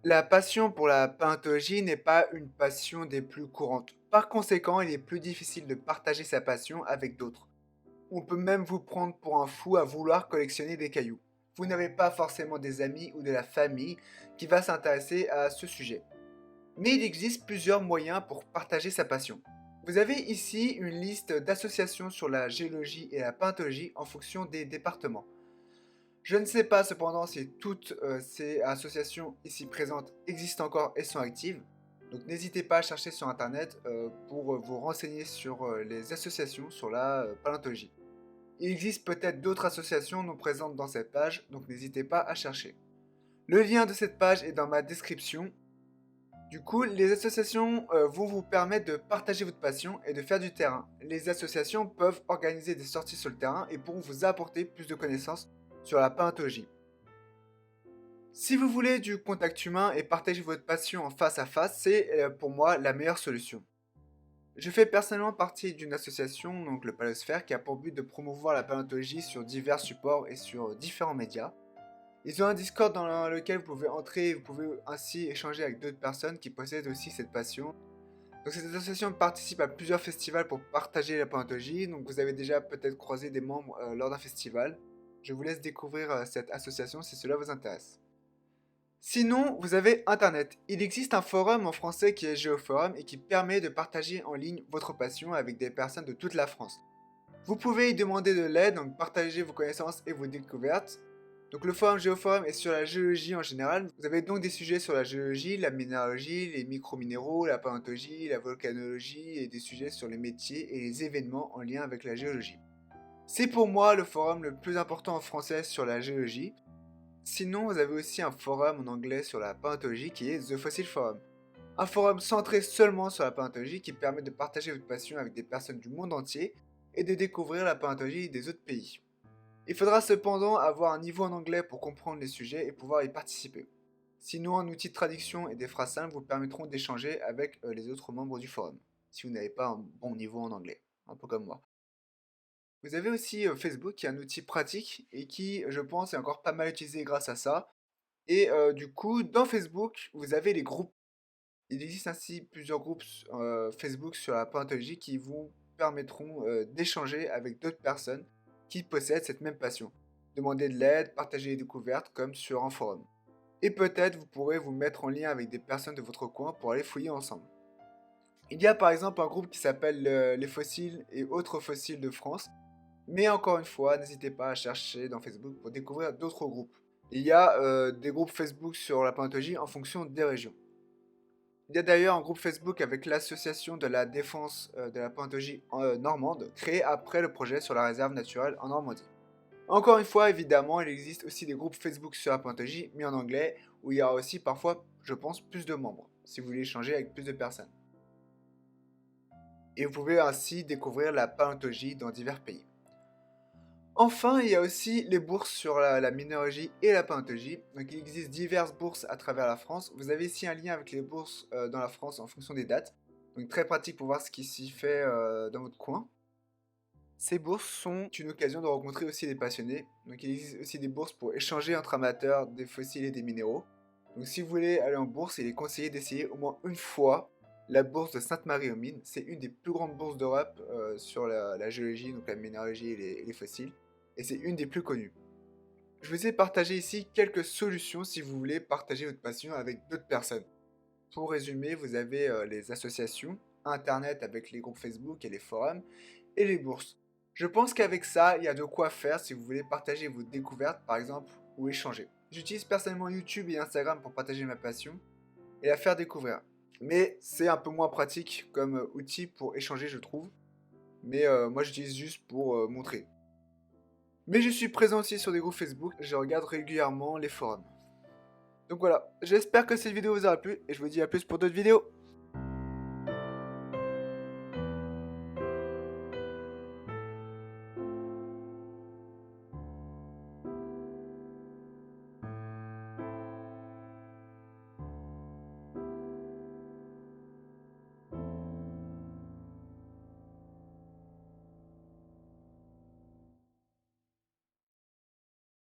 La passion pour la paléontologie n'est pas une passion des plus courantes. Par conséquent, il est plus difficile de partager sa passion avec d'autres. On peut même vous prendre pour un fou à vouloir collectionner des cailloux. Vous n'avez pas forcément des amis ou de la famille qui va s'intéresser à ce sujet. Mais il existe plusieurs moyens pour partager sa passion. Vous avez ici une liste d'associations sur la géologie et la paléontologie en fonction des départements. Je ne sais pas cependant si toutes ces associations ici présentes existent encore et sont actives. Donc n'hésitez pas à chercher sur internet pour vous renseigner sur les associations sur la paléontologie. Il existe peut-être d'autres associations non présentes dans cette page, donc n'hésitez pas à chercher. Le lien de cette page est dans ma description. Du coup, les associations vont vous permettre de partager votre passion et de faire du terrain. Les associations peuvent organiser des sorties sur le terrain et pourront vous apporter plus de connaissances sur la paléontologie. Si vous voulez du contact humain et partager votre passion en face à face, c'est pour moi la meilleure solution. Je fais personnellement partie d'une association, donc le Paléosphère, qui a pour but de promouvoir la paléontologie sur divers supports et sur différents médias. Ils ont un Discord dans lequel vous pouvez entrer et vous pouvez ainsi échanger avec d'autres personnes qui possèdent aussi cette passion. Donc cette association participe à plusieurs festivals pour partager la paléontologie, donc vous avez déjà peut-être croisé des membres lors d'un festival. Je vous laisse découvrir cette association si cela vous intéresse. Sinon, vous avez Internet. Il existe un forum en français qui est Géoforum et qui permet de partager en ligne votre passion avec des personnes de toute la France. Vous pouvez y demander de l'aide, donc partager vos connaissances et vos découvertes. Donc le forum Géoforum est sur la géologie en général. Vous avez donc des sujets sur la géologie, la minéralogie, les microminéraux, la paléontologie, la volcanologie et des sujets sur les métiers et les événements en lien avec la géologie. C'est pour moi le forum le plus important en français sur la géologie. Sinon, vous avez aussi un forum en anglais sur la paléontologie qui est The Fossil Forum. Un forum centré seulement sur la paléontologie qui permet de partager votre passion avec des personnes du monde entier et de découvrir la paléontologie des autres pays. Il faudra cependant avoir un niveau en anglais pour comprendre les sujets et pouvoir y participer. Sinon, un outil de traduction et des phrases simples vous permettront d'échanger avec les autres membres du forum, si vous n'avez pas un bon niveau en anglais, un peu comme moi. Vous avez aussi Facebook qui est un outil pratique et qui, je pense, est encore pas mal utilisé grâce à ça. Et du coup, dans Facebook, vous avez les groupes. Il existe ainsi plusieurs groupes Facebook sur la paléontologie qui vous permettront d'échanger avec d'autres personnes qui possèdent cette même passion. Demander de l'aide, partager les découvertes comme sur un forum. Et peut-être vous pourrez vous mettre en lien avec des personnes de votre coin pour aller fouiller ensemble. Il y a par exemple un groupe qui s'appelle les fossiles et autres fossiles de France. Mais encore une fois, n'hésitez pas à chercher dans Facebook pour découvrir d'autres groupes. Il y a des groupes Facebook sur la paléontologie en fonction des régions. Il y a d'ailleurs un groupe Facebook avec l'association de la défense de la paléontologie normande, créé après le projet sur la réserve naturelle en Normandie. Encore une fois, évidemment, il existe aussi des groupes Facebook sur la paléontologie, mais en anglais, où il y aura aussi parfois, je pense, plus de membres, si vous voulez échanger avec plus de personnes. Et vous pouvez ainsi découvrir la paléontologie dans divers pays. Enfin, il y a aussi les bourses sur la minéralogie et la paléontologie. Donc, il existe diverses bourses à travers la France. Vous avez ici un lien avec les bourses dans la France en fonction des dates. Donc, très pratique pour voir ce qui s'y fait dans votre coin. Ces bourses sont une occasion de rencontrer aussi des passionnés. Donc, il existe aussi des bourses pour échanger entre amateurs des fossiles et des minéraux. Donc, si vous voulez aller en bourse, il est conseillé d'essayer au moins une fois la bourse de Sainte-Marie-aux-Mines. C'est une des plus grandes bourses d'Europe sur la géologie, donc la minéralogie et les fossiles. Et c'est une des plus connues. Je vous ai partagé ici quelques solutions si vous voulez partager votre passion avec d'autres personnes. Pour résumer, vous avez les associations, Internet avec les groupes Facebook et les forums, et les bourses. Je pense qu'avec ça, il y a de quoi faire si vous voulez partager vos découvertes par exemple ou échanger. J'utilise personnellement YouTube et Instagram pour partager ma passion et la faire découvrir. Mais c'est un peu moins pratique comme outil pour échanger je trouve. Mais moi j'utilise juste pour montrer. Mais je suis présent aussi sur des groupes Facebook, je regarde régulièrement les forums. Donc voilà, j'espère que cette vidéo vous aura plu et je vous dis à plus pour d'autres vidéos.